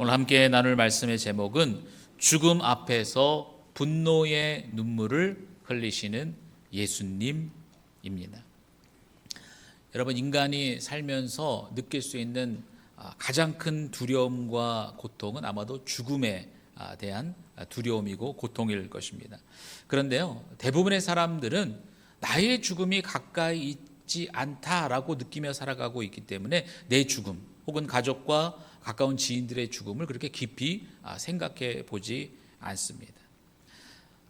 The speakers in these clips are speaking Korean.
오늘 함께 나눌 말씀의 제목은 죽음 앞에서 분노의 눈물을 흘리시는 예수님입니다. 여러분, 인간이 살면서 느낄 수 있는 가장 큰 두려움과 고통은 아마도 죽음에 대한 두려움이고 고통일 것입니다. 그런데요, 대부분의 사람들은 나의 죽음이 가까이 있지 않다라고 느끼며 살아가고 있기 때문에 내 죽음 혹은 가족과 가까운 지인들의 죽음을 그렇게 깊이 생각해 보지 않습니다.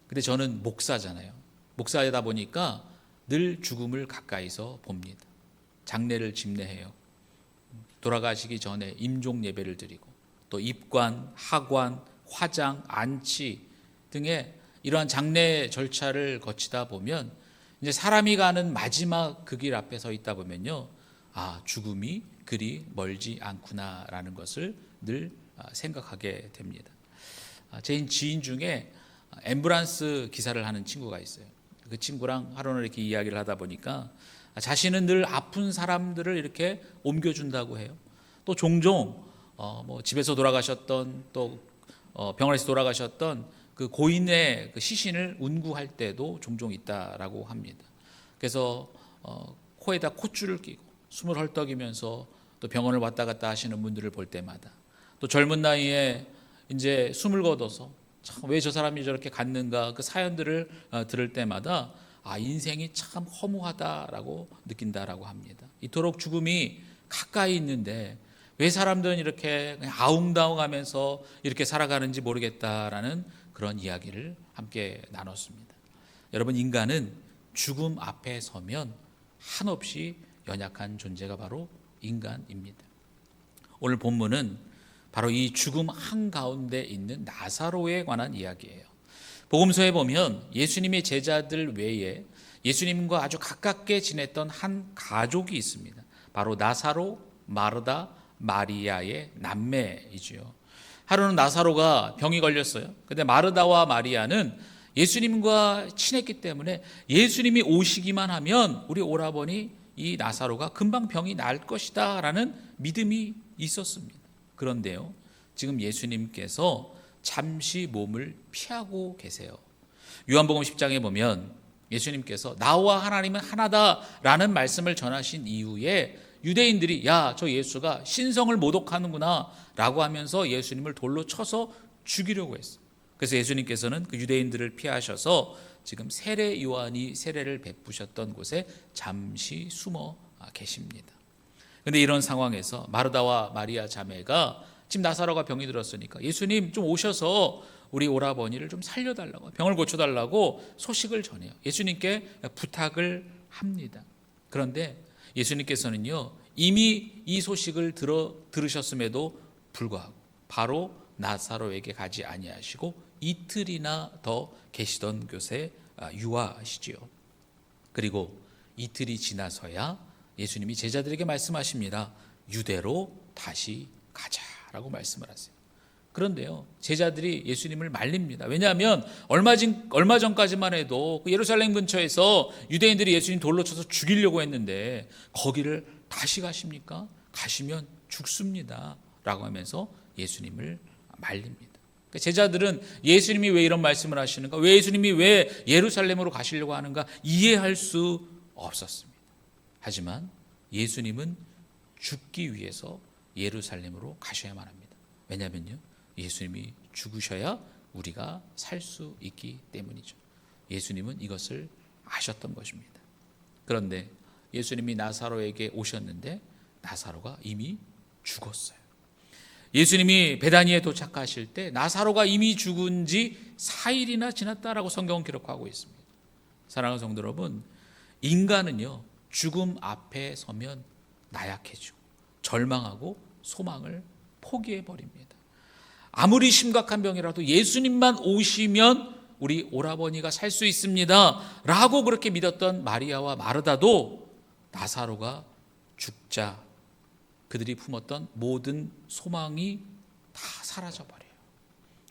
근데 저는 목사잖아요. 목사이다 보니까 늘 죽음을 가까이서 봅니다. 장례를 집례해요. 돌아가시기 전에 임종 예배를 드리고 또 입관, 하관, 화장, 안치 등의 이러한 장례 절차를 거치다 보면 이제 사람이 가는 마지막 그 길 앞에 서 있다 보면요, 죽음이 그리 멀지 않구나라는 것을 늘 생각하게 됩니다. 제 지인 중에 앰뷸런스 기사를 하는 친구가 있어요. 그 친구랑 하루는 이렇게 이야기를 하다 보니까 자신은 늘 아픈 사람들을 이렇게 옮겨준다고 해요. 또 종종 집에서 돌아가셨던 또 병원에서 돌아가셨던 그 고인의 그 시신을 운구할 때도 종종 있다라고 합니다. 그래서 코에다 콧줄을 끼고 숨을 헐떡이면서 또 병원을 왔다 갔다 하시는 분들을 볼 때마다, 또 젊은 나이에 이제 숨을 거둬서 왜 저 사람이 저렇게 갔는가 그 사연들을 들을 때마다 인생이 참 허무하다라고 느낀다라고 합니다. 이토록 죽음이 가까이 있는데 왜 사람들은 이렇게 아웅다웅하면서 이렇게 살아가는지 모르겠다라는 그런 이야기를 함께 나눴습니다. 여러분, 인간은 죽음 앞에 서면 한없이 연약한 존재가 바로 인간입니다. 오늘 본문은 바로 이 죽음 한가운데 있는 나사로에 관한 이야기예요. 복음서에 보면 예수님의 제자들 외에 예수님과 아주 가깝게 지냈던 한 가족이 있습니다. 바로 나사로, 마르다, 마리아의 남매이지요. 하루는 나사로가 병이 걸렸어요. 근데 마르다와 마리아는 예수님과 친했기 때문에 예수님이 오시기만 하면 우리 오라버니 이 나사로가 금방 병이 날 것이다 라는 믿음이 있었습니다. 그런데요, 지금 예수님께서 잠시 몸을 피하고 계세요. 요한복음 10장에 보면 예수님께서 나와 하나님은 하나다라는 말씀을 전하신 이후에 유대인들이 저 예수가 신성을 모독하는구나 라고 하면서 예수님을 돌로 쳐서 죽이려고 했어요. 그래서 예수님께서는 그 유대인들을 피하셔서 지금 세례 요한이 세례를 베푸셨던 곳에 잠시 숨어 계십니다. 그런데 이런 상황에서 마르다와 마리아 자매가 지금 나사로가 병이 들었으니까 예수님 좀 오셔서 우리 오라버니를 좀 살려달라고, 병을 고쳐달라고 소식을 전해요. 예수님께 부탁을 합니다. 그런데 예수님께서는요, 이미 이 소식을 들으셨음에도 불구하고 바로 나사로에게 가지 아니하시고 이틀이나 더 계시던 곳에 유하시지요. 그리고 이틀이 지나서야 예수님이 제자들에게 말씀하십니다. 유대로 다시 가자라고 말씀을 하세요. 그런데요, 제자들이 예수님을 말립니다. 왜냐하면 얼마 전까지만 해도 그 예루살렘 근처에서 유대인들이 예수님 돌로 쳐서 죽이려고 했는데 거기를 다시 가십니까? 가시면 죽습니다 라고 하면서 예수님을 말립니다. 제자들은 예수님이 왜 이런 말씀을 하시는가, 왜 예수님이 왜 예루살렘으로 가시려고 하는가 이해할 수 없었습니다. 하지만 예수님은 죽기 위해서 예루살렘으로 가셔야만 합니다. 왜냐하면요, 예수님이 죽으셔야 우리가 살 수 있기 때문이죠. 예수님은 이것을 아셨던 것입니다. 그런데 예수님이 나사로에게 오셨는데 나사로가 이미 죽었어요. 예수님이 베다니에 도착하실 때 나사로가 이미 죽은 지 4일이나 지났다라고 성경은 기록하고 있습니다. 사랑하는 성도 여러분, 인간은요, 죽음 앞에 서면 나약해지고 절망하고 소망을 포기해버립니다. 아무리 심각한 병이라도 예수님만 오시면 우리 오라버니가 살 수 있습니다 라고 그렇게 믿었던 마리아와 마르다도 나사로가 죽자 그들이 품었던 모든 소망이 다 사라져버려요.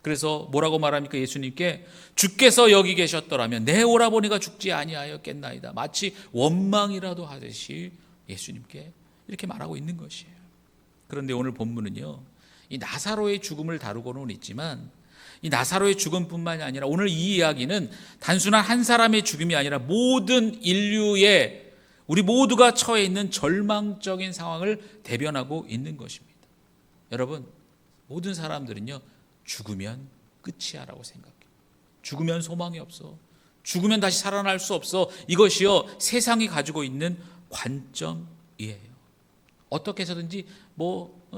그래서 뭐라고 말합니까? 예수님께 주께서 여기 계셨더라면 내 오라버니가 죽지 아니하였겠나이다. 마치 원망이라도 하듯이 예수님께 이렇게 말하고 있는 것이에요. 그런데 오늘 본문은요, 이 나사로의 죽음을 다루고는 있지만 이 나사로의 죽음뿐만이 아니라 오늘 이 이야기는 단순한 한 사람의 죽음이 아니라 모든 인류의 우리 모두가 처해 있는 절망적인 상황을 대변하고 있는 것입니다. 여러분, 모든 사람들은요, 죽으면 끝이야라고 생각해요. 죽으면 소망이 없어. 죽으면 다시 살아날 수 없어. 이것이요, 세상이 가지고 있는 관점이에요. 어떻게 해서든지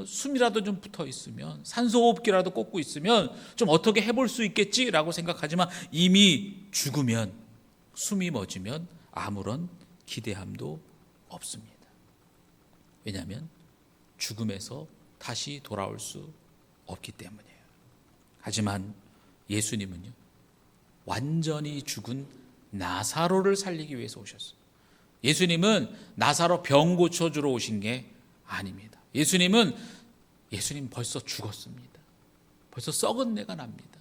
숨이라도 좀 붙어 있으면, 산소호흡기라도 꽂고 있으면 좀 어떻게 해볼 수 있겠지라고 생각하지만 이미 죽으면, 숨이 멎으면 아무런 기대함도 없습니다. 왜냐하면 죽음에서 다시 돌아올 수 없기 때문이에요. 하지만 예수님은요, 완전히 죽은 나사로를 살리기 위해서 오셨어요. 예수님은 나사로 병 고쳐주러 오신 게 아닙니다. 예수님 벌써 죽었습니다. 벌써 썩은 내가 납니다.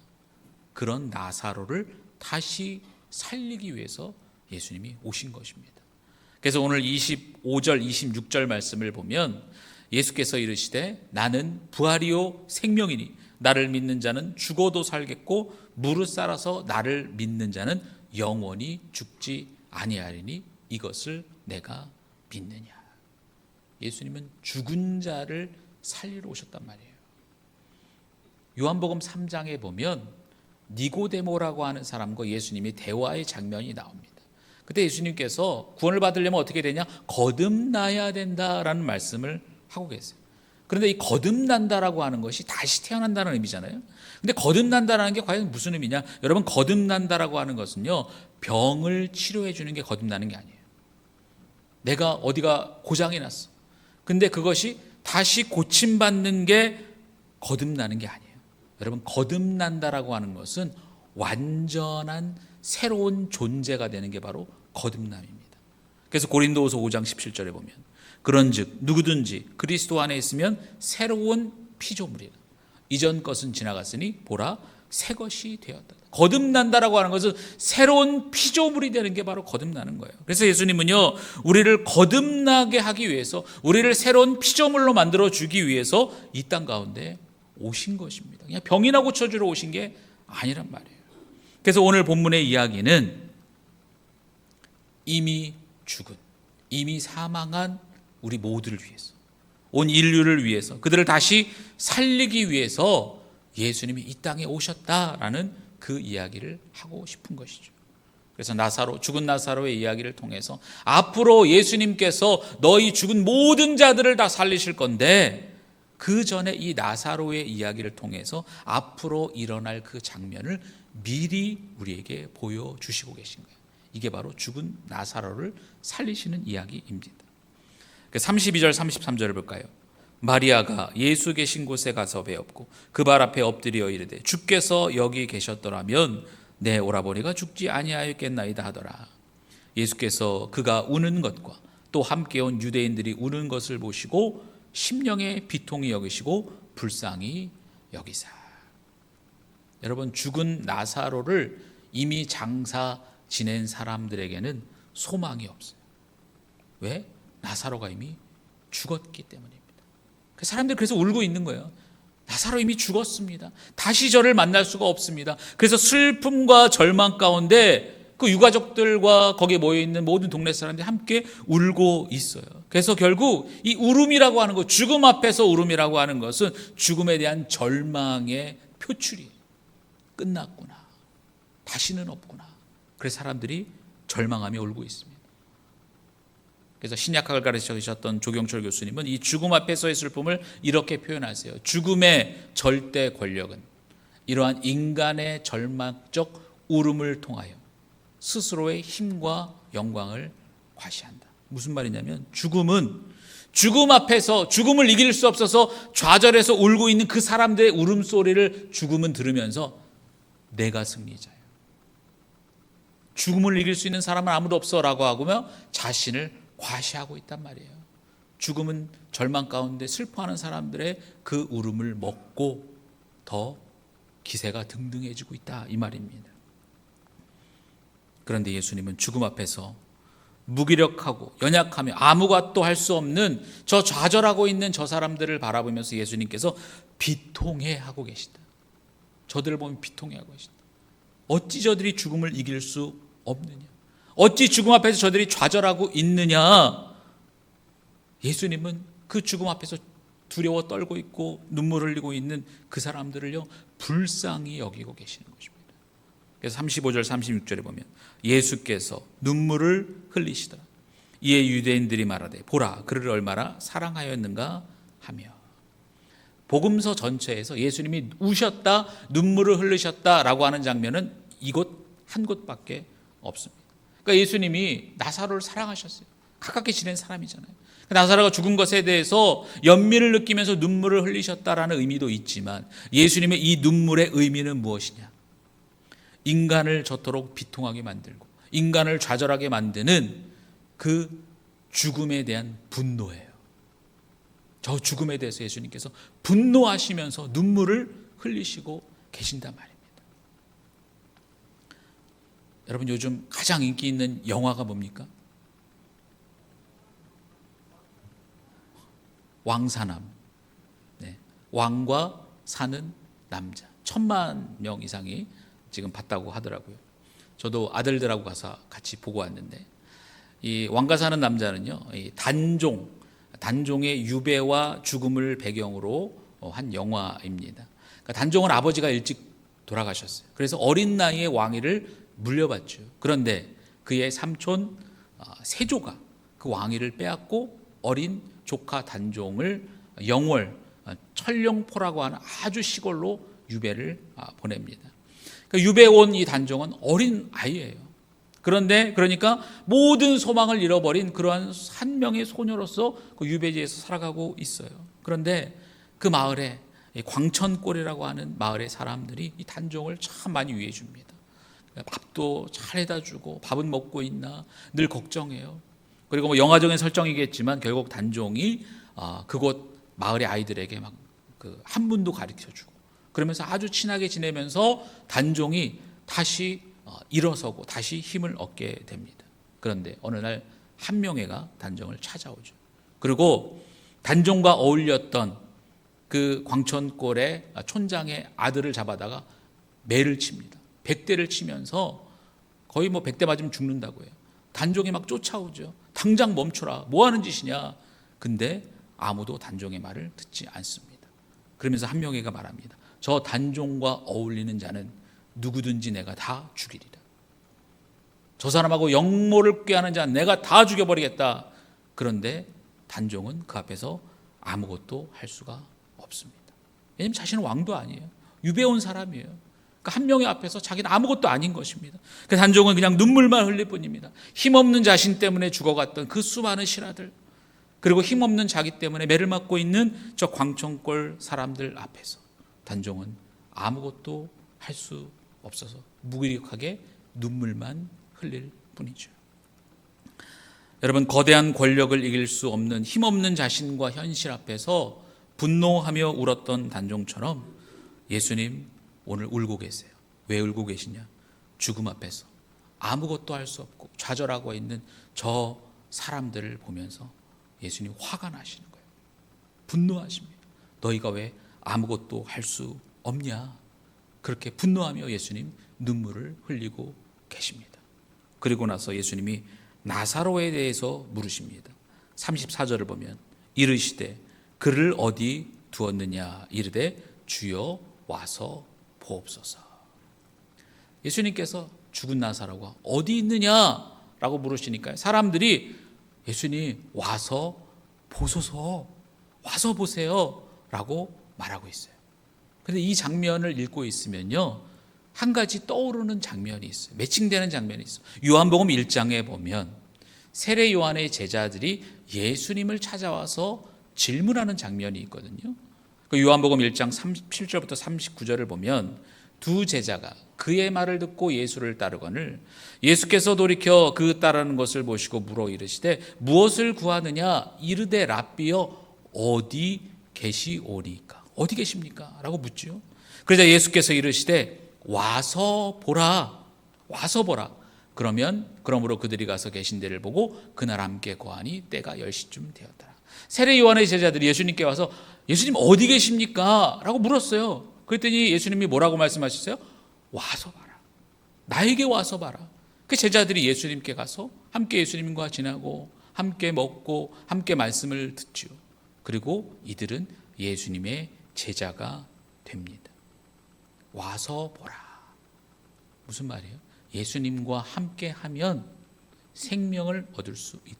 그런 나사로를 다시 살리기 위해서 예수님이 오신 것입니다. 그래서 오늘 25절 26절 말씀을 보면 예수께서 이르시되 나는 부활이요 생명이니 나를 믿는 자는 죽어도 살겠고 무릇 살아서 나를 믿는 자는 영원히 죽지 아니하리니 이것을 내가 믿느냐. 예수님은 죽은 자를 살리러 오셨단 말이에요. 요한복음 3장에 보면 니고데모라고 하는 사람과 예수님이 대화의 장면이 나옵니다. 그때 예수님께서 구원을 받으려면 어떻게 되냐? 거듭나야 된다라는 말씀을 하고 계세요. 그런데 이 거듭난다라고 하는 것이 다시 태어난다는 의미잖아요. 근데 거듭난다라는 게 과연 무슨 의미냐? 여러분, 거듭난다라고 하는 것은요, 병을 치료해 주는 게 거듭나는 게 아니에요. 내가 어디가 고장이 났어. 근데 그것이 다시 고침받는 게 거듭나는 게 아니에요. 여러분, 거듭난다라고 하는 것은 완전한 새로운 존재가 되는 게 바로 거듭남입니다. 그래서 고린도후서 5장 17절에 보면 그런즉 누구든지 그리스도 안에 있으면 새로운 피조물이라. 이전 것은 지나갔으니 보라 새 것이 되었다. 거듭난다라고 하는 것은 새로운 피조물이 되는 게 바로 거듭나는 거예요. 그래서 예수님은요, 우리를 거듭나게 하기 위해서, 우리를 새로운 피조물로 만들어 주기 위해서 이 땅 가운데 오신 것입니다. 그냥 병이나 고쳐주러 오신 게 아니란 말이에요. 그래서 오늘 본문의 이야기는 이미 죽은, 이미 사망한 우리 모두를 위해서, 온 인류를 위해서, 그들을 다시 살리기 위해서 예수님이 이 땅에 오셨다라는 그 이야기를 하고 싶은 것이죠. 그래서 죽은 나사로의 이야기를 통해서 앞으로 예수님께서 너희 죽은 모든 자들을 다 살리실 건데 그 전에 이 나사로의 이야기를 통해서 앞으로 일어날 그 장면을 미리 우리에게 보여주시고 계신 거예요. 이게 바로 죽은 나사로를 살리시는 이야기입니다. 32절 33절을 볼까요? 마리아가 예수 계신 곳에 가서 배웠고 그 발 앞에 엎드려 이르되 주께서 여기 계셨더라면 내 오라버니가 죽지 아니하였겠나이다 하더라. 예수께서 그가 우는 것과 또 함께 온 유대인들이 우는 것을 보시고 심령의 비통이 여기시고 불쌍히 여기사. 여러분, 죽은 나사로를 이미 장사 지낸 사람들에게는 소망이 없어요. 왜? 나사로가 이미 죽었기 때문입니다. 그 사람들이 그래서 울고 있는 거예요. 나사로 이미 죽었습니다. 다시 저를 만날 수가 없습니다. 그래서 슬픔과 절망 가운데 그 유가족들과 거기에 모여있는 모든 동네 사람들이 함께 울고 있어요. 그래서 결국 이 울음이라고 하는 것, 죽음 앞에서 울음이라고 하는 것은 죽음에 대한 절망의 표출이에요. 끝났구나. 다시는 없구나. 그래서 사람들이 절망하며 울고 있습니다. 그래서 신약학을 가르치셨던 조경철 교수님은 이 죽음 앞에서의 슬픔을 이렇게 표현하세요. 죽음의 절대 권력은 이러한 인간의 절망적 울음을 통하여 스스로의 힘과 영광을 과시한다. 무슨 말이냐면 죽음은 죽음 앞에서 죽음을 이길 수 없어서 좌절해서 울고 있는 그 사람들의 울음소리를 죽음은 들으면서 내가 승리자예요. 죽음을 이길 수 있는 사람은 아무도 없어라고 하며 자신을 과시하고 있단 말이에요. 죽음은 절망 가운데 슬퍼하는 사람들의 그 울음을 먹고 더 기세가 등등해지고 있다 이 말입니다. 그런데 예수님은 죽음 앞에서 무기력하고 연약하며 아무것도 할 수 없는 저 좌절하고 있는 저 사람들을 바라보면서 예수님께서 비통해하고 계시다. 저들을 보면 비통해하고 계시다. 어찌 저들이 죽음을 이길 수 없느냐? 어찌 죽음 앞에서 저들이 좌절하고 있느냐? 예수님은 그 죽음 앞에서 두려워 떨고 있고 눈물을 흘리고 있는 그 사람들을요 불쌍히 여기고 계시는 것입니다. 그래서 35절 36절에 보면 예수께서 눈물을 흘리시더라. 이에 유대인들이 말하되 보라 그를 얼마나 사랑하였는가 하며, 복음서 전체에서 예수님이 우셨다 눈물을 흘리셨다라고 하는 장면은 이곳 한 곳밖에 없습니다. 그러니까 예수님이 나사로를 사랑하셨어요. 가깝게 지낸 사람이잖아요. 나사로가 죽은 것에 대해서 연민을 느끼면서 눈물을 흘리셨다라는 의미도 있지만 예수님의 이 눈물의 의미는 무엇이냐? 인간을 저토록 비통하게 만들고 인간을 좌절하게 만드는 그 죽음에 대한 분노예요. 저 죽음에 대해서 예수님께서 분노하시면서 눈물을 흘리시고 계신단 말입니다. 여러분 요즘 가장 인기 있는 영화가 뭡니까? 왕사남. 네. 왕과 사는 남자. 10,000,000명 이상이 지금 봤다고 하더라고요. 저도 아들들하고 가서 같이 보고 왔는데, 이 왕과 사는 남자는요, 이 단종의 유배와 죽음을 배경으로 한 영화입니다. 그러니까 단종은 아버지가 일찍 돌아가셨어요. 그래서 어린 나이에 왕위를 물려받죠. 그런데 그의 삼촌 세조가 그 왕위를 빼앗고 어린 조카 단종을 영월 천령포라고 하는 아주 시골로 유배를 보냅니다. 그러니까 유배 온 이 단종은 어린 아이예요. 그러니까 모든 소망을 잃어버린 그러한 한 명의 소녀로서 그 유배지에서 살아가고 있어요. 그런데 그 마을에 광천골이라고 하는 마을의 사람들이 이 단종을 참 많이 위해 줍니다. 밥도 잘 해다 주고 밥은 먹고 있나 늘 걱정해요. 그리고 뭐 영화적인 설정이겠지만 결국 단종이 그곳 마을의 아이들에게 막 그 한문도 가르쳐 주고 그러면서 아주 친하게 지내면서 단종이 다시 일어서고 다시 힘을 얻게 됩니다. 그런데 어느 날 한명회가 단종을 찾아오죠. 그리고 단종과 어울렸던 그 광천골의 촌장의 아들을 잡아다가 매를 칩니다. 100대를 치면서 거의 뭐 100대 맞으면 죽는다고 해요. 단종이 막 쫓아오죠. 당장 멈춰라. 뭐 하는 짓이냐. 근데 아무도 단종의 말을 듣지 않습니다. 그러면서 한명회가 말합니다. 저 단종과 어울리는 자는 누구든지 내가 다 죽이리라. 저 사람하고 영모를 꾀하는 자는 내가 다 죽여버리겠다. 그런데 단종은 그 앞에서 아무것도 할 수가 없습니다. 왜냐하면 자신은 왕도 아니에요. 유배온 사람이에요. 그러니까 한명회 앞에서 자기는 아무것도 아닌 것입니다. 그 단종은 그냥 눈물만 흘릴 뿐입니다. 힘없는 자신 때문에 죽어갔던 그 수많은 신하들, 그리고 힘없는 자기 때문에 매를 맞고 있는 저 광천골 사람들 앞에서 단종은 아무것도 할 수 없어서 무기력하게 눈물만 흘릴 뿐이죠. 여러분, 거대한 권력을 이길 수 없는 힘없는 자신과 현실 앞에서 분노하며 울었던 단종처럼 예수님 오늘 울고 계세요. 왜 울고 계시냐? 죽음 앞에서 아무것도 할 수 없고 좌절하고 있는 저 사람들을 보면서 예수님 화가 나시는 거예요. 분노하십니다. 너희가 왜 아무것도 할 수 없냐? 그렇게 분노하며 예수님 눈물을 흘리고 계십니다. 그리고 나서 예수님이 나사로에 대해서 물으십니다. 34절을 보면 이르시되 그를 어디 두었느냐? 이르되 주여 와서 보옵소서. 예수님께서 죽은 나사로가 어디 있느냐라고 물으시니까 사람들이 예수님 와서 보소서, 와서 보세요 라고 말하고 있어요. 그런데 이 장면을 읽고 있으면요, 한 가지 떠오르는 장면이 있어요. 매칭되는 장면이 있어요. 요한복음 1장에 보면 세례 요한의 제자들이 예수님을 찾아와서 질문하는 장면이 있거든요. 그 요한복음 1장 37절부터 39절을 보면 두 제자가 그의 말을 듣고 예수를 따르거늘 예수께서 돌이켜 그 따르는 것을 보시고 물어 이르시되 무엇을 구하느냐? 이르되 랍비여 어디 계시오니까? 어디 계십니까? 라고 묻죠. 그러자 예수께서 이르시되 와서 보라. 와서 보라. 그러므로 그들이 가서 계신 데를 보고 그날 함께 거하니 때가 10시쯤 되었더라. 세례 요한의 제자들이 예수님께 와서 예수님 어디 계십니까? 라고 물었어요. 그랬더니 예수님이 뭐라고 말씀하셨어요? 와서 봐라. 나에게 와서 봐라. 그 제자들이 예수님께 가서 함께 예수님과 지나고 함께 먹고 함께 말씀을 듣죠. 그리고 이들은 예수님의 제자가 됩니다. 와서 보라. 무슨 말이에요? 예수님과 함께 하면 생명을 얻을 수 있다.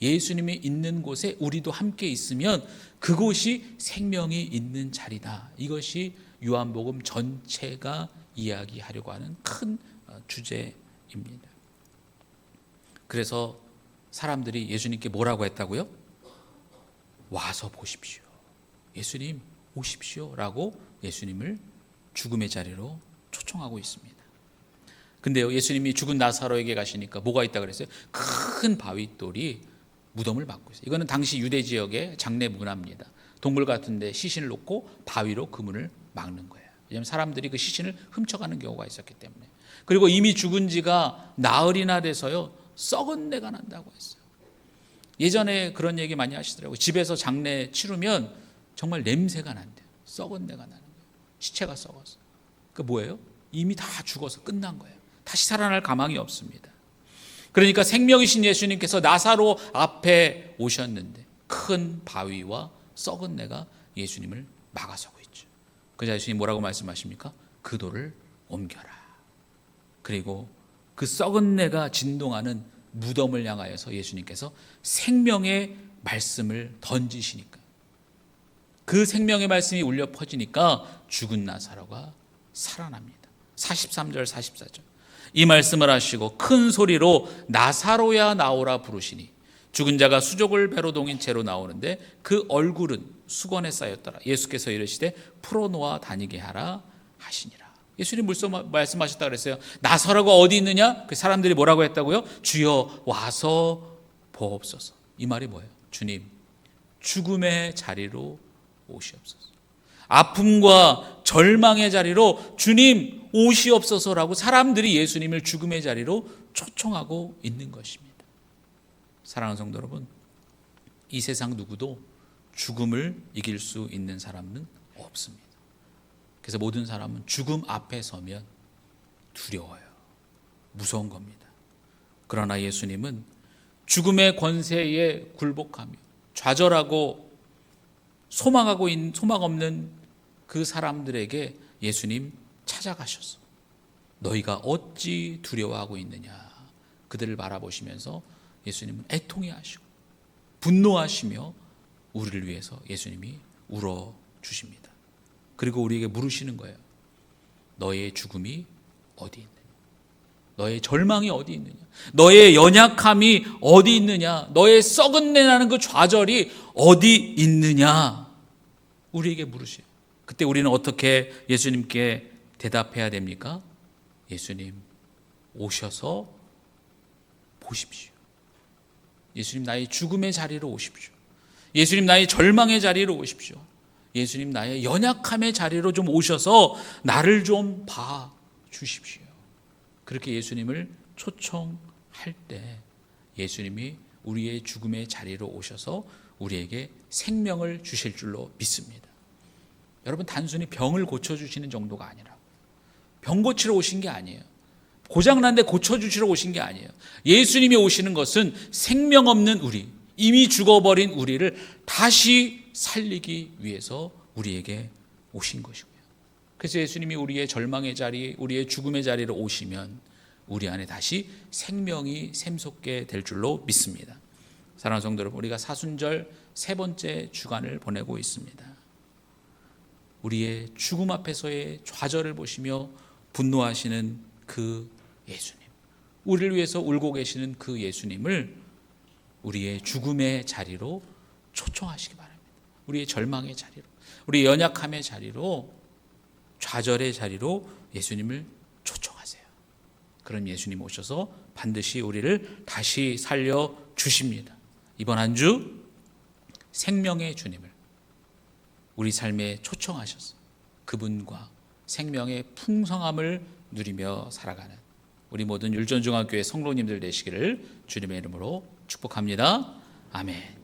예수님이 있는 곳에 우리도 함께 있으면 그곳이 생명이 있는 자리다. 이것이 요한복음 전체가 이야기하려고 하는 큰 주제입니다. 그래서 사람들이 예수님께 뭐라고 했다고요? 와서 보십시오. 예수님 오십시오 라고 예수님을 죽음의 자리로 초청하고 있습니다. 근데요, 예수님이 죽은 나사로에게 가시니까 뭐가 있다 그랬어요? 큰 바위돌이 무덤을 막고 있어요. 이거는 당시 유대 지역의 장례 문화입니다. 동굴 같은 데 시신을 놓고 바위로 그 문을 막는 거예요. 왜냐하면 사람들이 그 시신을 훔쳐가는 경우가 있었기 때문에. 그리고 이미 죽은 지가 나흘이나 돼서요, 썩은 내가 난다고 했어요. 예전에 그런 얘기 많이 하시더라고요. 집에서 장례 치르면 정말 냄새가 난대요. 썩은 내가 나는 거예요. 시체가 썩어서. 그 뭐예요? 이미 다 죽어서 끝난 거예요. 다시 살아날 가망이 없습니다. 그러니까 생명이신 예수님께서 나사로 앞에 오셨는데 큰 바위와 썩은 내가 예수님을 막아서고 있죠. 그래서 예수님이 뭐라고 말씀하십니까? 그 돌을 옮겨라. 그리고 그 썩은 내가 진동하는 무덤을 향하여서 예수님께서 생명의 말씀을 던지시니까 그 생명의 말씀이 울려 퍼지니까 죽은 나사로가 살아납니다. 43절 44절. 이 말씀을 하시고 큰 소리로 나사로야 나오라 부르시니 죽은 자가 수족을 배로 동인 채로 나오는데 그 얼굴은 수건에 쌓였더라. 예수께서 이르시되 풀어놓아 다니게 하라 하시니라. 예수님 말씀하셨다 그랬어요. 나사로가 어디 있느냐? 그 사람들이 뭐라고 했다고요? 주여 와서 보옵소서. 이 말이 뭐예요? 주님 죽음의 자리로 오시옵소서. 아픔과 절망의 자리로 주님 오시옵소서라고 사람들이 예수님을 죽음의 자리로 초청하고 있는 것입니다. 사랑하는 성도 여러분, 이 세상 누구도 죽음을 이길 수 있는 사람은 없습니다. 그래서 모든 사람은 죽음 앞에 서면 두려워요. 무서운 겁니다. 그러나 예수님은 죽음의 권세에 굴복하며 좌절하고 소망 없는 그 사람들에게 예수님 찾아가셔서 너희가 어찌 두려워하고 있느냐. 그들을 바라보시면서 예수님은 애통해하시고 분노하시며 우리를 위해서 예수님이 울어주십니다. 그리고 우리에게 물으시는 거예요. 너의 죽음이 어디 있느냐? 너의 절망이 어디 있느냐? 너의 연약함이 어디 있느냐? 너의 썩은 내 나는 그 좌절이 어디 있느냐? 우리에게 물으세요. 그때 우리는 어떻게 예수님께 대답해야 됩니까? 예수님 오셔서 보십시오. 예수님 나의 죽음의 자리로 오십시오. 예수님 나의 절망의 자리로 오십시오. 예수님 나의 연약함의 자리로 좀 오셔서 나를 좀 봐 주십시오. 그렇게 예수님을 초청할 때 예수님이 우리의 죽음의 자리로 오셔서 우리에게 생명을 주실 줄로 믿습니다. 여러분, 단순히 병을 고쳐주시는 정도가 아니라 병 고치러 오신 게 아니에요. 고장난 데 고쳐주시러 오신 게 아니에요. 예수님이 오시는 것은 생명 없는 우리, 이미 죽어버린 우리를 다시 살리기 위해서 우리에게 오신 것이고요. 그래서 예수님이 우리의 절망의 자리, 우리의 죽음의 자리로 오시면 우리 안에 다시 생명이 샘솟게 될 줄로 믿습니다. 사랑하는 성도 여러분, 우리가 사순절 세 번째 주간을 보내고 있습니다. 우리의 죽음 앞에서의 좌절을 보시며 분노하시는 그 예수님, 우리를 위해서 울고 계시는 그 예수님을 우리의 죽음의 자리로 초청하시기 바랍니다. 우리의 절망의 자리로, 우리의 연약함의 자리로, 좌절의 자리로 예수님을 초청하세요. 그럼 예수님 오셔서 반드시 우리를 다시 살려 주십니다. 이번 한 주 생명의 주님을 우리 삶에 초청하셔서 그분과 생명의 풍성함을 누리며 살아가는 우리 모든 율전중학교의 성도님들 되시기를 주님의 이름으로 축복합니다. 아멘.